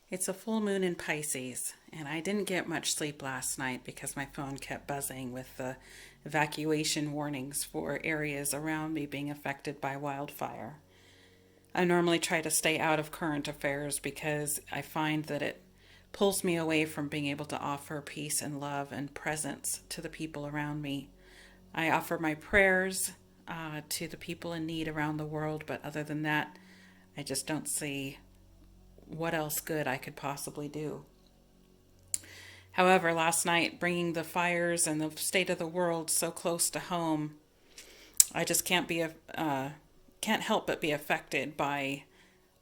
It's a full moon in Pisces, and I didn't get much sleep last night because my phone kept buzzing with the evacuation warnings for areas around me being affected by wildfire. I normally try to stay out of current affairs because I find that it pulls me away from being able to offer peace and love and presence to the people around me. I offer my prayers to the people in need around the world, but other than that, I just don't see what else good I could possibly do. However, last night, bringing the fires and the state of the world so close to home, I just can't help but be affected by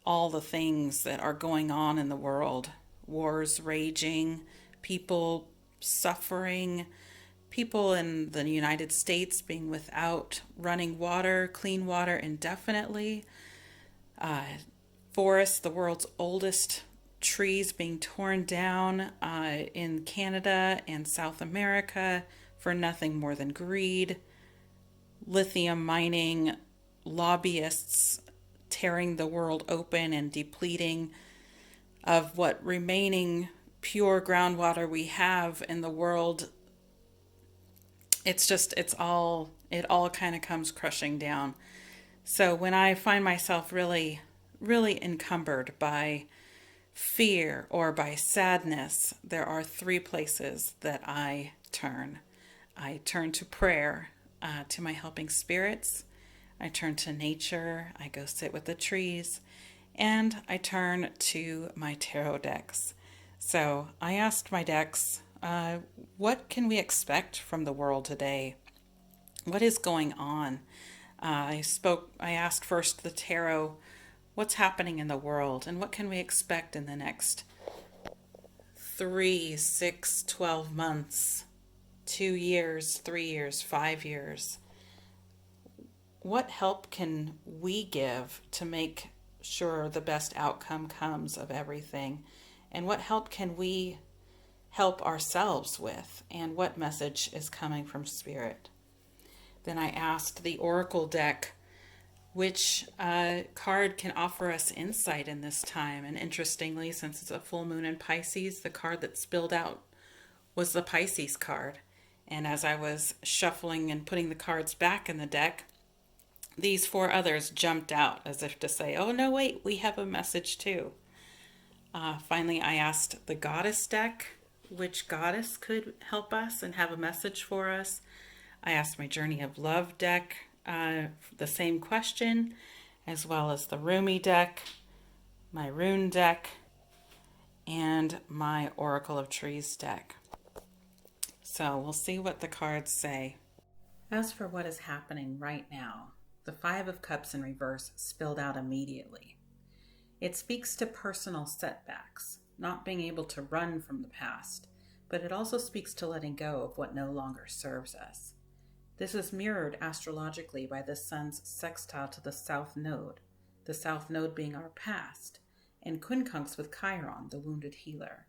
all the things that are going on in the world. Wars raging, people suffering, people in the United States being without running water, clean water indefinitely, uh, forests, the world's oldest trees being torn down in Canada and South America for nothing more than greed, lithium mining, lobbyists tearing the world open and depleting of what remaining pure groundwater we have in the world. It all kind of comes crushing down. So when I find myself really encumbered by fear or by sadness, there are three places that I turn. I turn to prayer, to my helping spirits. I turn to nature. I go sit with the trees. And I turn to my tarot decks. So I asked my decks, what can we expect from the world today? What is going on? I asked first the tarot, what's happening in the world and what can we expect in the next 3, 6, 12 months, 2 years, 3 years, 5 years? What help can we give to make sure the best outcome comes of everything? And what help can we help ourselves with? And what message is coming from Spirit? Then I asked the Oracle deck, which card can offer us insight in this time? And interestingly, since it's a full moon in Pisces, the card that spilled out was the Pisces card. And as I was shuffling and putting the cards back in the deck, these four others jumped out as if to say, oh no, wait, we have a message too. Finally, I asked the goddess deck, which goddess could help us and have a message for us. I asked my Journey of Love deck the same question, as well as the Rumi deck, my Rune deck, and my Oracle of Trees deck. So we'll see what the cards say. As for what is happening right now, the Five of Cups in reverse spilled out immediately. It speaks to personal setbacks, not being able to run from the past, but it also speaks to letting go of what no longer serves us. This is mirrored astrologically by the Sun's sextile to the South Node being our past, and quincunx with Chiron, the wounded healer.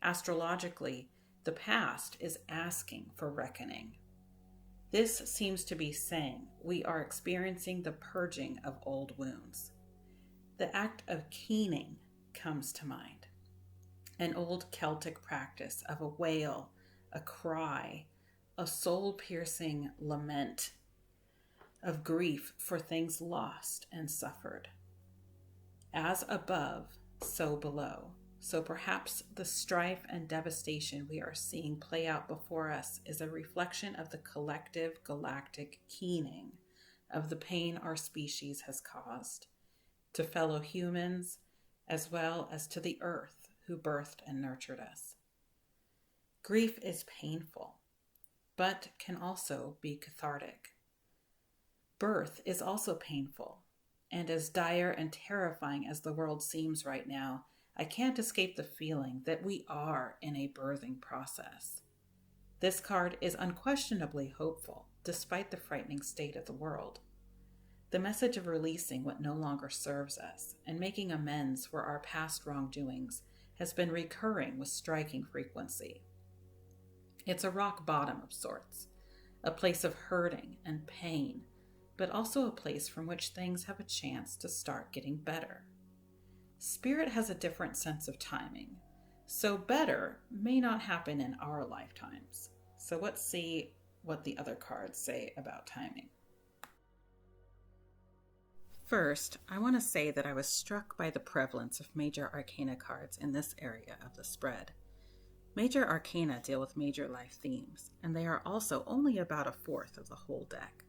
Astrologically, the past is asking for reckoning. This seems to be saying we are experiencing the purging of old wounds. The act of keening comes to mind, an old Celtic practice of a wail, a cry, a soul-piercing lament of grief for things lost and suffered. As above, so below. So perhaps the strife and devastation we are seeing play out before us is a reflection of the collective galactic keening of the pain our species has caused to fellow humans as well as to the earth who birthed and nurtured us. Grief is painful, but can also be cathartic. Birth is also painful, and as dire and terrifying as the world seems right now, I can't escape the feeling that we are in a birthing process. This card is unquestionably hopeful, despite the frightening state of the world. The message of releasing what no longer serves us and making amends for our past wrongdoings has been recurring with striking frequency. It's a rock bottom of sorts, a place of hurting and pain, but also a place from which things have a chance to start getting better. Spirit has a different sense of timing, so better may not happen in our lifetimes. So let's see what the other cards say about timing. First, I want to say that I was struck by the prevalence of major arcana cards in this area of the spread. Major arcana deal with major life themes, and they are also only about a fourth of the whole deck.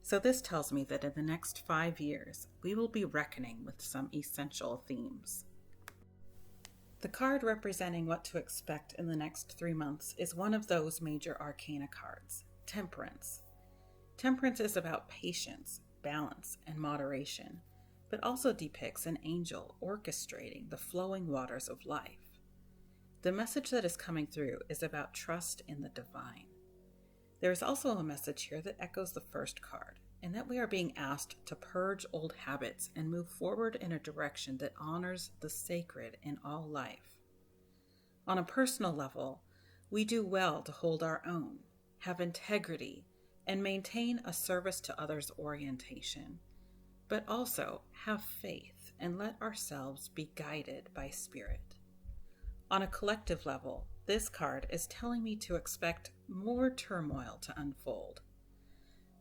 So this tells me that in the next 5 years, we will be reckoning with some essential themes. The card representing what to expect in the next 3 months is one of those major arcana cards, Temperance. Temperance is about patience, balance, and moderation, but also depicts an angel orchestrating the flowing waters of life. The message that is coming through is about trust in the divine. There is also a message here that echoes the first card, in that we are being asked to purge old habits and move forward in a direction that honors the sacred in all life. On a personal level, we do well to hold our own, have integrity, and maintain a service to others orientation, but also have faith and let ourselves be guided by spirit. On a collective level, this card is telling me to expect more turmoil to unfold.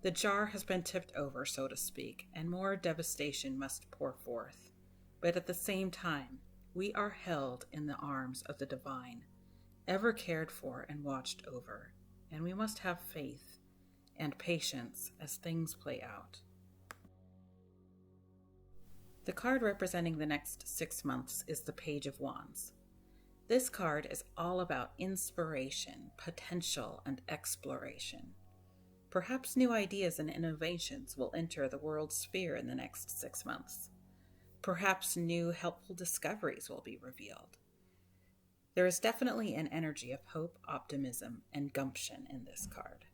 The jar has been tipped over, so to speak, and more devastation must pour forth. But at the same time, we are held in the arms of the divine, ever cared for and watched over, and we must have faith and patience as things play out. The card representing the next 6 months is the Page of Wands. This card is all about inspiration, potential, and exploration. Perhaps new ideas and innovations will enter the world sphere in the next 6 months. Perhaps new helpful discoveries will be revealed. There is definitely an energy of hope, optimism, and gumption in this card.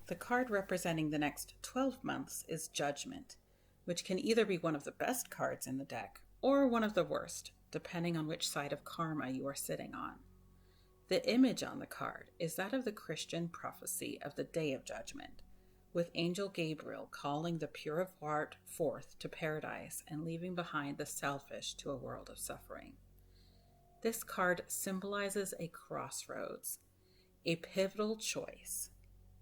The card representing the next 12 months is Judgment, which can either be one of the best cards in the deck or one of the worst, depending on which side of karma you are sitting on. The image on the card is that of the Christian prophecy of the Day of Judgment, with Angel Gabriel calling the pure of heart forth to paradise and leaving behind the selfish to a world of suffering. This card symbolizes a crossroads, a pivotal choice,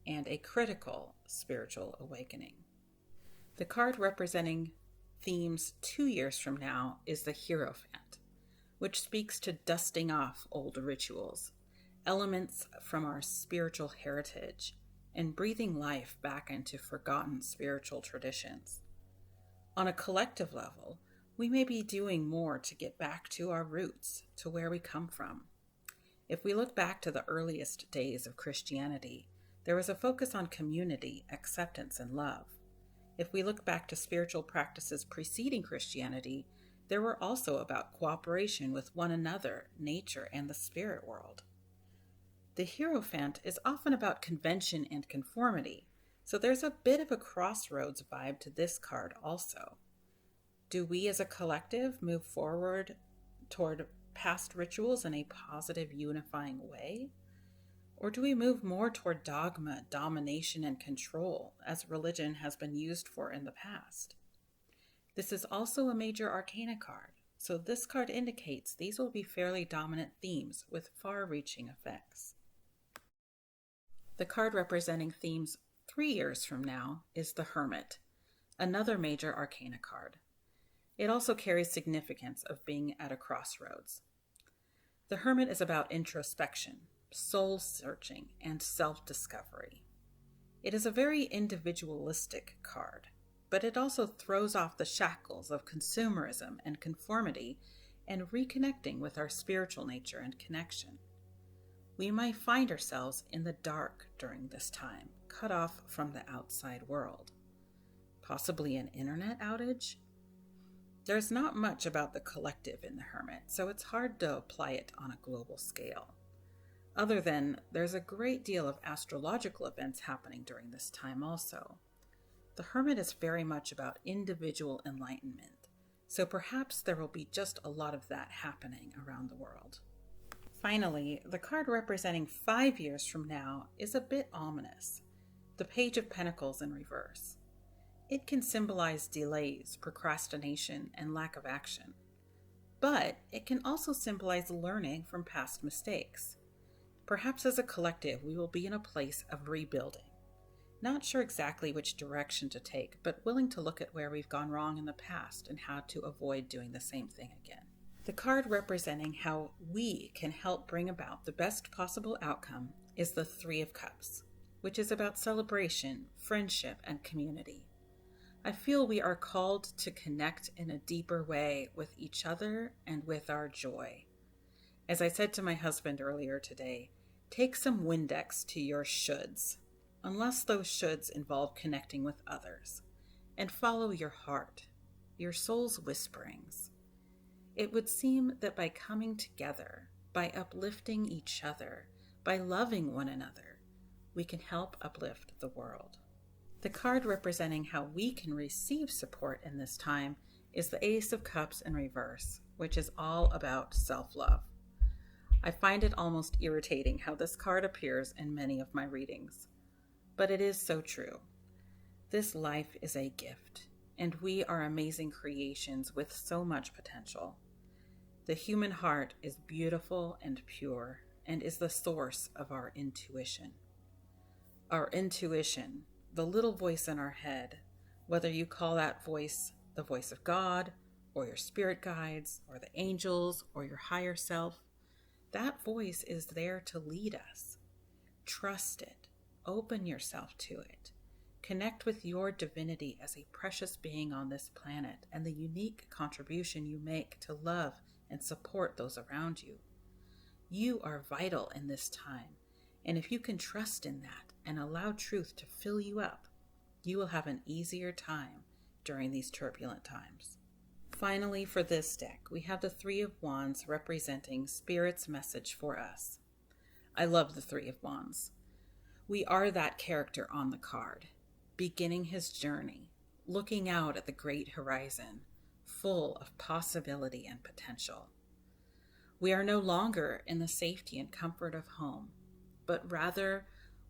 and a critical spiritual awakening. The card representing themes 2 years from now is the Hierophant, which speaks to dusting off old rituals, elements from our spiritual heritage, and breathing life back into forgotten spiritual traditions. On a collective level, we may be doing more to get back to our roots, to where we come from. If we look back to the earliest days of Christianity, there was a focus on community, acceptance, and love. If we look back to spiritual practices preceding Christianity, there were also about cooperation with one another, nature, and the spirit world. The Hierophant is often about convention and conformity, so there's a bit of a crossroads vibe to this card also. Do we as a collective move forward toward past rituals in a positive, unifying way? Or do we move more toward dogma, domination, and control, as religion has been used for in the past? This is also a major arcana card, so this card indicates these will be fairly dominant themes with far-reaching effects. The card representing themes 3 years from now is the Hermit, another major arcana card. It also carries significance of being at a crossroads. The Hermit is about introspection, soul-searching, and self-discovery. It is a very individualistic card, but it also throws off the shackles of consumerism and conformity and reconnecting with our spiritual nature and connection. We might find ourselves in the dark during this time, cut off from the outside world. Possibly an internet outage? There's not much about the collective in the Hermit, so it's hard to apply it on a global scale. Other than there's a great deal of astrological events happening during this time also. The Hermit is very much about individual enlightenment, so perhaps there will be just a lot of that happening around the world. Finally, the card representing 5 years from now is a bit ominous, the Page of Pentacles in reverse. It can symbolize delays, procrastination, and lack of action. But it can also symbolize learning from past mistakes. Perhaps as a collective, we will be in a place of rebuilding. Not sure exactly which direction to take, but willing to look at where we've gone wrong in the past and how to avoid doing the same thing again. The card representing how we can help bring about the best possible outcome is the Three of Cups, which is about celebration, friendship, and community. I feel we are called to connect in a deeper way with each other and with our joy. As I said to my husband earlier today, take some Windex to your shoulds, unless those shoulds involve connecting with others, and follow your heart, your soul's whisperings. It would seem that by coming together, by uplifting each other, by loving one another, we can help uplift the world. The card representing how we can receive support in this time is the Ace of Cups in reverse, which is all about self-love. I find it almost irritating how this card appears in many of my readings, but it is so true. This life is a gift, and we are amazing creations with so much potential. The human heart is beautiful and pure and is the source of our intuition. Our intuition, the little voice in our head, whether you call that voice the voice of God, or your spirit guides, or the angels, or your higher self, that voice is there to lead us. Trust it. Open yourself to it. Connect with your divinity as a precious being on this planet and the unique contribution you make to love and support those around you. You are vital in this time, and if you can trust in that and allow truth to fill you up, you will have an easier time during these turbulent times. Finally, for this deck, we have the Three of Wands representing Spirit's message for us. I love the Three of Wands. We are that character on the card, beginning his journey, looking out at the great horizon, full of possibility and potential. We are no longer in the safety and comfort of home, but rather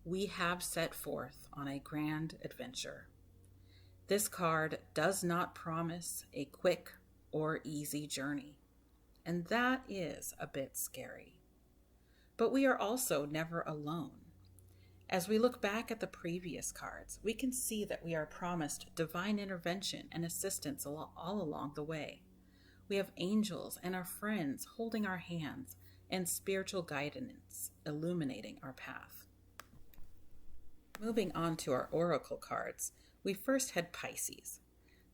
we have set forth on a grand adventure. This card does not promise a quick or easy journey, and that is a bit scary. But we are also never alone. As we look back at the previous cards, we can see that we are promised divine intervention and assistance all along the way. We have angels and our friends holding our hands and spiritual guidance illuminating our path. Moving on to our oracle cards, we first had Pisces.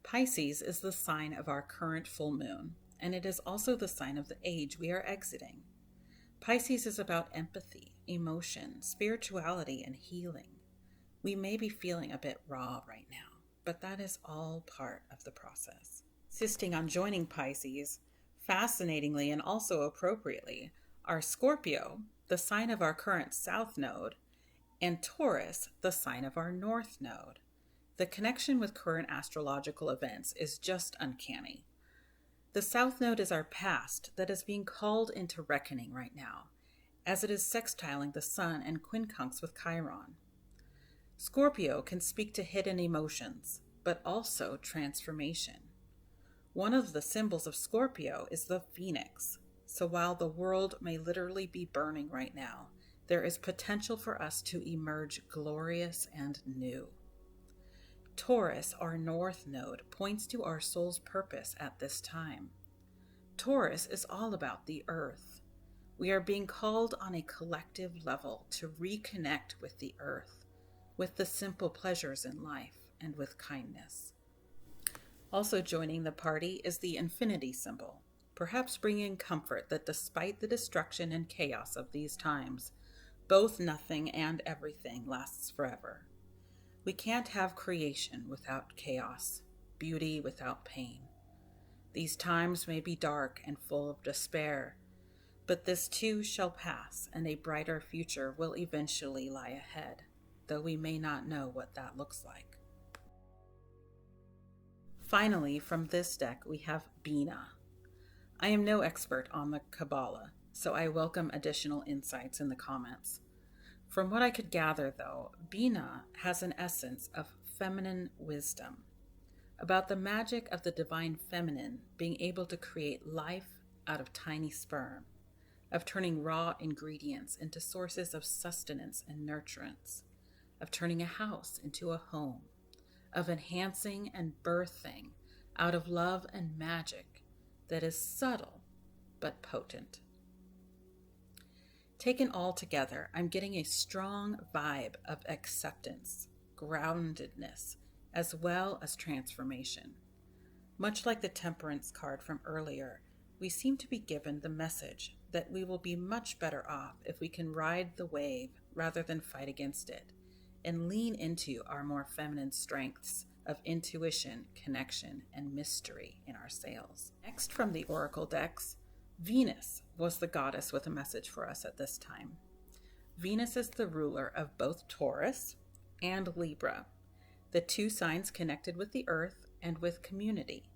Pisces is the sign of our current full moon, and it is also the sign of the age we are exiting. Pisces is about empathy, emotion, spirituality, and healing. We may be feeling a bit raw right now, but that is all part of the process. Insisting on joining Pisces, fascinatingly and also appropriately, are Scorpio, the sign of our current south node, and Taurus, the sign of our north node. The connection with current astrological events is just uncanny. The south node is our past that is being called into reckoning right now, as it is sextiling the sun and quincunx with Chiron. Scorpio can speak to hidden emotions, but also transformation. One of the symbols of Scorpio is the phoenix, so while the world may literally be burning right now, there is potential for us to emerge glorious and new. Taurus, our north node, points to our soul's purpose at this time. Taurus is all about the earth. We are being called on a collective level to reconnect with the earth, with the simple pleasures in life, and with kindness. Also joining the party is the infinity symbol, perhaps bringing comfort that despite the destruction and chaos of these times, both nothing and everything lasts forever. We can't have creation without chaos, beauty without pain. These times may be dark and full of despair, but this too shall pass, and a brighter future will eventually lie ahead, though we may not know what that looks like. Finally, from this deck, we have Bina. I am no expert on the Kabbalah, so I welcome additional insights in the comments. From what I could gather, though, Bina has an essence of feminine wisdom, about the magic of the divine feminine being able to create life out of tiny sperm, of turning raw ingredients into sources of sustenance and nurturance, of turning a house into a home, of enhancing and birthing out of love and magic that is subtle but potent. Taken all together, I'm getting a strong vibe of acceptance, groundedness, as well as transformation. Much like the Temperance card from earlier, we seem to be given the message that we will be much better off if we can ride the wave rather than fight against it, and lean into our more feminine strengths of intuition, connection, and mystery in our sails. Next from the Oracle decks, Venus was the goddess with a message for us at this time. Venus is the ruler of both Taurus and Libra, the two signs connected with the earth and with community,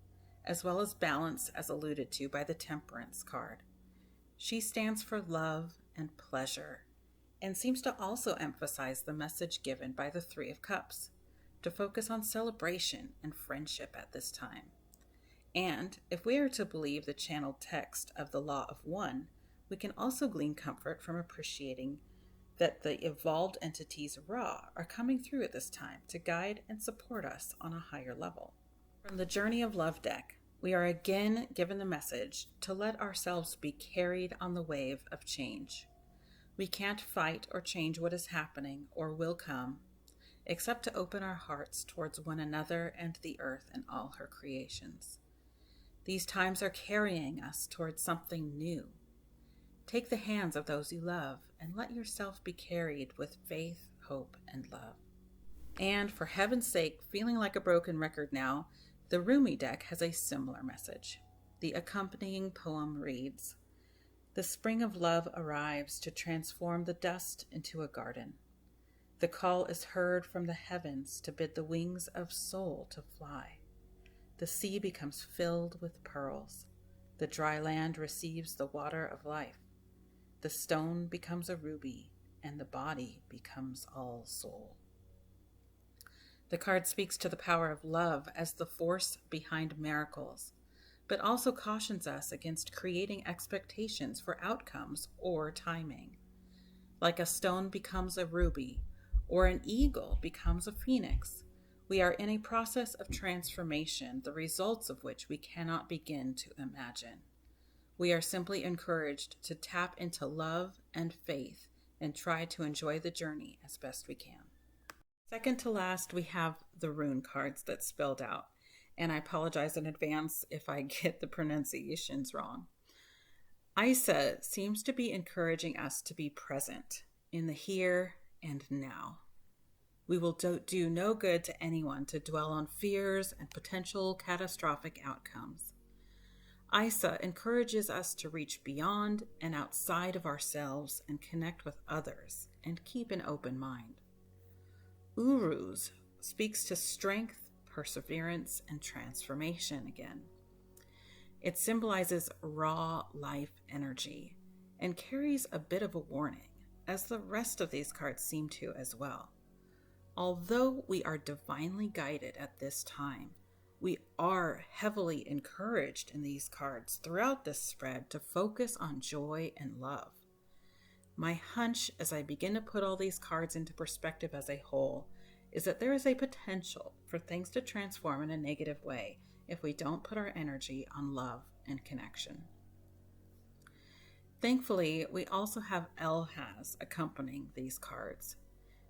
as well as balance as alluded to by the Temperance card. She stands for love and pleasure, and seems to also emphasize the message given by the Three of Cups, to focus on celebration and friendship at this time. And if we are to believe the channeled text of the Law of One, we can also glean comfort from appreciating that the evolved entities Ra are coming through at this time to guide and support us on a higher level. From the Journey of Love deck, we are again given the message to let ourselves be carried on the wave of change. We can't fight or change what is happening or will come, except to open our hearts towards one another and the earth and all her creations. These times are carrying us towards something new. Take the hands of those you love and let yourself be carried with faith, hope, and love. And for heaven's sake, feeling like a broken record now, the Rumi deck has a similar message. The accompanying poem reads, "The spring of love arrives to transform the dust into a garden. The call is heard from the heavens to bid the wings of soul to fly. The sea becomes filled with pearls. The dry land receives the water of life. The stone becomes a ruby, and the body becomes all soul." The card speaks to the power of love as the force behind miracles, but also cautions us against creating expectations for outcomes or timing. Like a stone becomes a ruby, or an eagle becomes a phoenix, we are in a process of transformation, the results of which we cannot begin to imagine. We are simply encouraged to tap into love and faith and try to enjoy the journey as best we can. Second to last, we have the rune cards that spelled out, and I apologize in advance if I get the pronunciations wrong. Isa seems to be encouraging us to be present in the here and now. We will do no good to anyone to dwell on fears and potential catastrophic outcomes. Isa encourages us to reach beyond and outside of ourselves and connect with others and keep an open mind. Uruz speaks to strength, perseverance, and transformation again. It symbolizes raw life energy and carries a bit of a warning, as the rest of these cards seem to as well. Although we are divinely guided at this time, we are heavily encouraged in these cards throughout this spread to focus on joy and love. My hunch as I begin to put all these cards into perspective as a whole is that there is a potential for things to transform in a negative way if we don't put our energy on love and connection. Thankfully, we also have Elhaz accompanying these cards.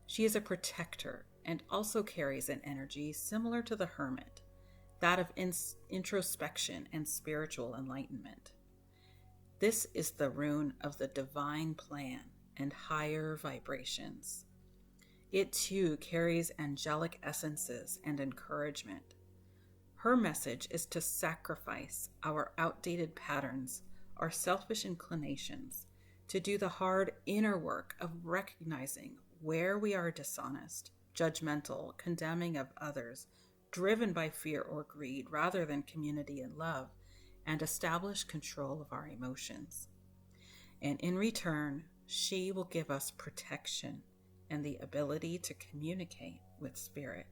She is a protector and also carries an energy similar to the Hermit, that of introspection and spiritual enlightenment. This is the rune of the divine plan and higher vibrations. It too carries angelic essences and encouragement. Her message is to sacrifice our outdated patterns, our selfish inclinations, to do the hard inner work of recognizing where we are dishonest, judgmental, condemning of others, driven by fear or greed rather than community and love, and establish control of our emotions. And in return, she will give us protection and the ability to communicate with spirit.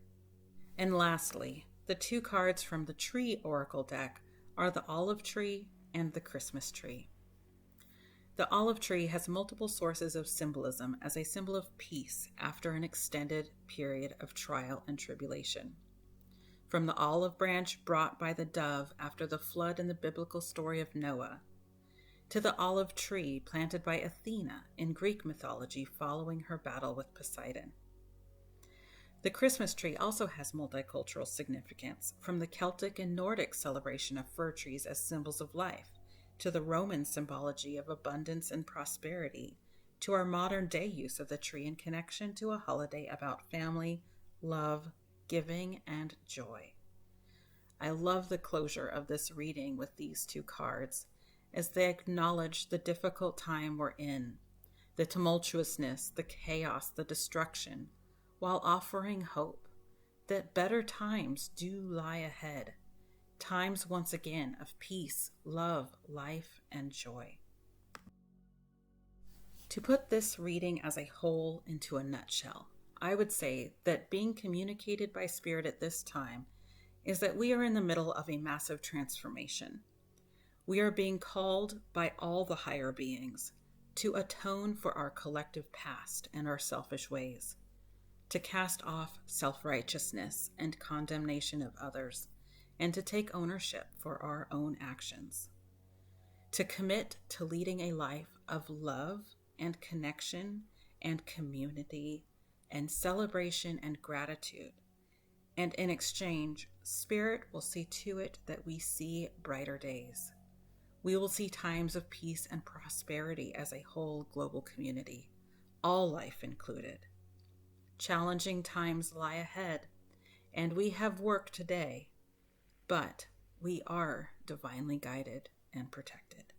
And lastly, the two cards from the Tree Oracle deck are the Olive Tree and the Christmas tree. The olive tree has multiple sources of symbolism as a symbol of peace after an extended period of trial and tribulation. From the olive branch brought by the dove after the flood in the biblical story of Noah, to the olive tree planted by Athena in Greek mythology following her battle with Poseidon. The Christmas tree also has multicultural significance, from the Celtic and Nordic celebration of fir trees as symbols of life, to the Roman symbology of abundance and prosperity, to our modern day use of the tree in connection to a holiday about family, love, giving, and joy. I love the closure of this reading with these two cards, as they acknowledge the difficult time we're in, the tumultuousness, the chaos, the destruction, while offering hope that better times do lie ahead, times once again of peace, love, life, and joy. To put this reading as a whole into a nutshell, I would say that being communicated by Spirit at this time is that we are in the middle of a massive transformation. We are being called by all the higher beings to atone for our collective past and our selfish ways, to cast off self-righteousness and condemnation of others, and to take ownership for our own actions, to commit to leading a life of love and connection and community and celebration and gratitude. And in exchange, Spirit will see to it that we see brighter days. We will see times of peace and prosperity as a whole global community, all life included. Challenging times lie ahead, and we have work today, but we are divinely guided and protected.